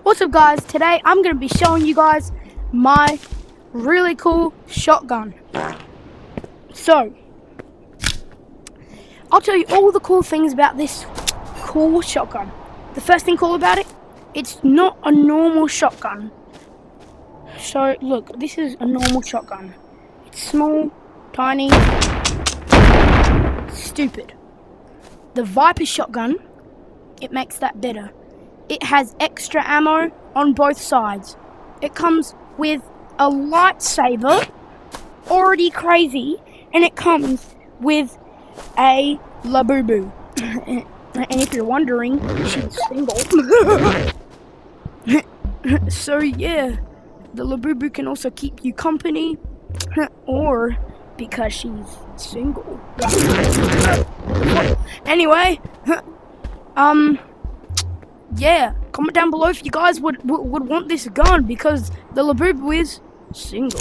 What's up, guys? Today I'm going to be showing you guys my really cool shotgun. So, I'll tell you all the cool things about this cool shotgun. The first thing cool about it, it's not a normal shotgun. So, look, this is a normal shotgun. It's small, tiny, stupid. The Viper shotgun, it makes that better. It has extra ammo on both sides. It comes with a lightsaber, already crazy, and it comes with a Labubu. And if you're wondering, she's single. So yeah, the Labubu can also keep you company, or because she's single. Anyway, yeah, comment down below if you guys would want this gun, because the Labubu is single.